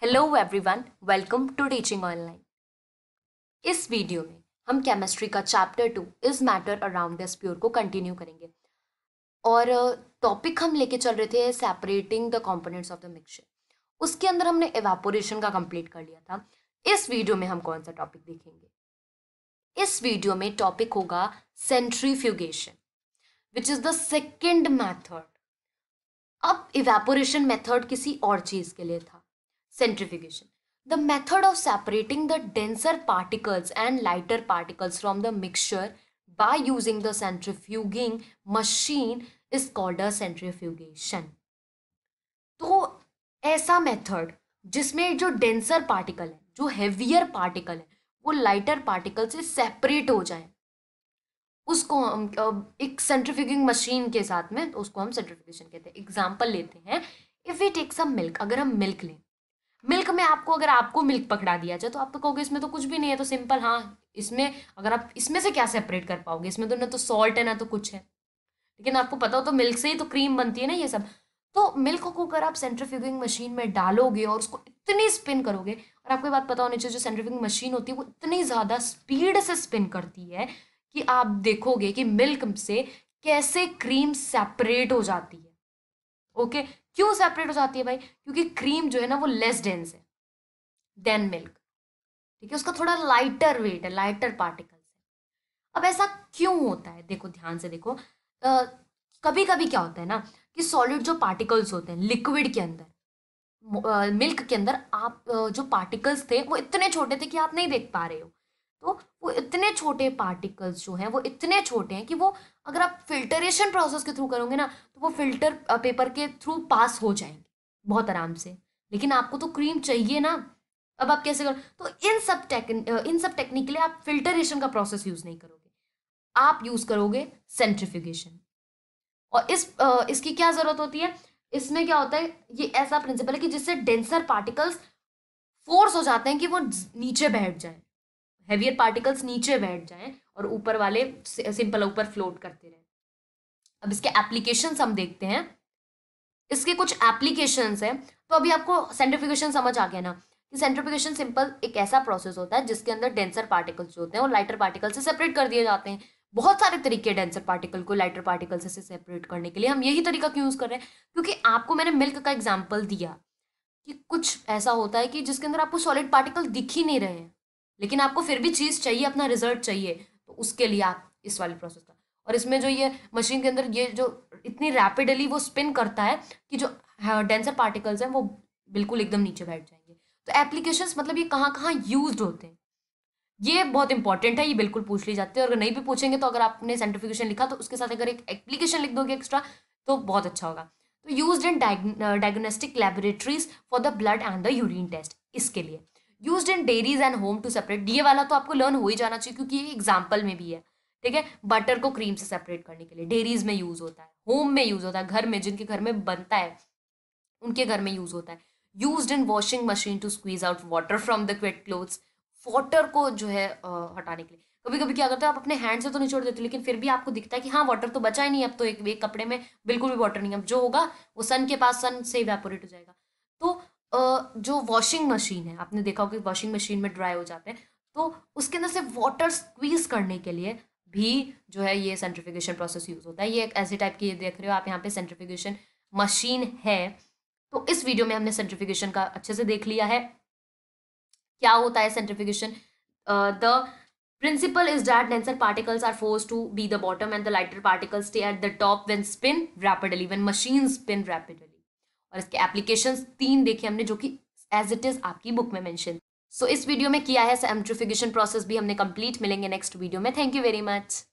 Hello everyone, welcome to teaching online. इस video में हम केमिस्ट्री का chapter 2 is matter around the pure को कंटिन्यू करेंगे और टॉपिक हम लेके चल रहे थे separating the components of the mixture. उसके अंदर हमने एवापोरेशन का कंप्लीट कर लिया था। इस वीडियो में हम कौन सा टॉपिक देखेंगे? इस वीडियो में टॉपिक होगा centrifugation, which is the second method. अब इवेपोरेशन मेथड किसी और चीज के लिए था, centrifugation, the method of separating the denser particles and lighter particles from the mixture by using the centrifuging machine is called a centrifugation। तो ऐसा method जिसमें जो डेंसर पार्टिकल है, जो हेवियर पार्टिकल है, वो लाइटर पार्टिकल से सेपरेट हो जाए, उसको हम एक सेंट्रीफ्यूगिंग मशीन के साथ में, तो उसको हम सेंट्रीफ्यूगेशन कहते हैं। एग्जांपल लेते हैं, if we take some milk, अगर हम मिल्क लें, मिल्क में अगर आपको मिल्क पकड़ा दिया जाए तो आप तो कहोगे इसमें तो कुछ भी नहीं है, तो सिंपल। हाँ, इसमें अगर आप इसमें से क्या सेपरेट कर पाओगे, इसमें तो ना तो सॉल्ट है ना तो कुछ है। लेकिन आपको पता हो तो मिल्क से ही तो क्रीम बनती है ना, ये सब। तो मिल्क को अगर आप सेंट्रीफ्यूगिंग मशीन में डालोगे और उसको इतनी स्पिन करोगे, और आपको ये बात पता होनी चाहिए, जो सेंट्रीफ्यूगिंग मशीन होती है वो इतनी ज़्यादा स्पीड से स्पिन करती है कि आप देखोगे कि मिल्क से कैसे क्रीम सेपरेट हो जाती है। ओके, क्यों सेपरेट हो जाती है भाई? क्योंकि क्रीम जो है ना वो लेस डेंस है देन मिल्क, ठीक है, उसका थोड़ा लाइटर वेट है, लाइटर पार्टिकल्स है। अब ऐसा क्यों होता है? देखो, ध्यान से देखो। कभी कभी क्या होता है ना कि सॉलिड जो पार्टिकल्स होते हैं लिक्विड के अंदर, मिल्क के अंदर, आप जो पार्टिकल्स थे वो इतने छोटे थे कि आप नहीं देख पा रहे हो। तो वो इतने छोटे पार्टिकल्स जो हैं वो इतने छोटे हैं कि वो, अगर आप फिल्टरेशन प्रोसेस के थ्रू करोगे ना, तो वो फिल्टर पेपर के थ्रू पास हो जाएंगे बहुत आराम से। लेकिन आपको तो क्रीम चाहिए ना। अब आप कैसे करो? तो इन सब टेक्निक के लिए आप फिल्टरेशन का प्रोसेस यूज नहीं करोगे, आप यूज करोगे सेंट्रीफ्यूगेशन। और इसकी क्या जरूरत होती है? इसमें क्या होता है, ये ऐसा प्रिंसिपल है कि जिससे डेंसर पार्टिकल्स फोर्स हो जाते हैं कि वो नीचे बैठ जाए, हेवियर पार्टिकल्स नीचे बैठ जाएं और ऊपर वाले सिंपल ऊपर फ्लोट करते रहे। अब इसके एप्लीकेशंस हम देखते हैं। इसके कुछ एप्लीकेशंस हैं। तो अभी आपको सेंट्रीफ्यूगेशन समझ आ गया ना कि सेंट्रीफ्यूगेशन सिंपल एक ऐसा प्रोसेस होता है जिसके अंदर डेंसर पार्टिकल्स जो होते हैं वो लाइटर पार्टिकल से सेपरेट कर दिए जाते हैं। बहुत सारे तरीके डेंसर पार्टिकल को लाइटर पार्टिकल से सेपरेट करने के लिए। हम यही तरीका क्यों यूज कर रहे हैं? क्योंकि आपको मैंने मिल्क का एग्जाम्पल दिया कि कुछ ऐसा होता है कि जिसके अंदर आपको सॉलिड पार्टिकल दिख ही नहीं रहे हैं, लेकिन आपको फिर भी चीज़ चाहिए, अपना रिजल्ट चाहिए, तो उसके लिए आप इस वाले प्रोसेस का। और इसमें जो ये मशीन के अंदर ये जो इतनी रैपिडली वो स्पिन करता है कि जो डेंसर पार्टिकल्स हैं वो बिल्कुल एकदम नीचे बैठ जाएंगे। तो एप्लीकेशंस मतलब ये कहाँ कहाँ यूज्ड होते हैं, ये बहुत इंपॉर्टेंट है, ये बिल्कुल पूछ ली जाती है। और अगर नहीं भी पूछेंगे तो अगर आपने सेंट्रीफ्यूगेशन लिखा तो उसके साथ अगर एक एप्लीकेशन लिख दोगे एक्स्ट्रा तो बहुत अच्छा होगा। तो used in diagnostic laboratories for the blood and the urine test, इसके लिए। Used in dairies and home to separate, ये वाला तो आपको लर्न हो ही जाना चाहिए क्योंकि ये एग्जाम्पल में भी है, ठीक है। बटर को क्रीम से सेपरेट करने के लिए डेयरीज में यूज होता है, होम में यूज होता है, घर में जिनके घर में बनता है उनके घर में यूज होता है। Used in washing machine to squeeze out water from the wet clothes, water को जो है हटाने के लिए। कभी कभी क्या करते हैं, आप अपने हैंड से तो निचोड़ देते हो लेकिन फिर भी आपको दिखता है कि हाँ वाटर तो बचा ही नहीं, अब तो एक कपड़े में बिल्कुल भी वाटर नहीं है। अब जो होगा वो सन के पास, सन से इवेपोरेट हो जाएगा। तो जो वॉशिंग मशीन है, आपने देखा होगा कि वॉशिंग मशीन में ड्राई हो जाते हैं, तो उसके अंदर से वाटर स्क्वीज करने के लिए भी जो है ये सेंट्रीफ्यूगेशन प्रोसेस यूज होता है। ये एक ऐसे टाइप की, ये देख रहे हो आप यहाँ पे सेंट्रीफ्यूगेशन मशीन है। तो इस वीडियो में हमने सेंट्रीफ्यूगेशन का अच्छे से देख लिया है, क्या होता है centrifugation. The principle is that denser particles are forced to be the bottom and the lighter particles stay at the top when spin rapidly, when machines spin rapidly। और इसके एप्लीकेशंस 3 देखे हमने जो कि एज इट इज आपकी book में mention. सो इस video में किया है सेंट्रीफ्यूगेशन प्रोसेस भी हमने कंप्लीट। मिलेंगे नेक्स्ट वीडियो में। Thank you very much.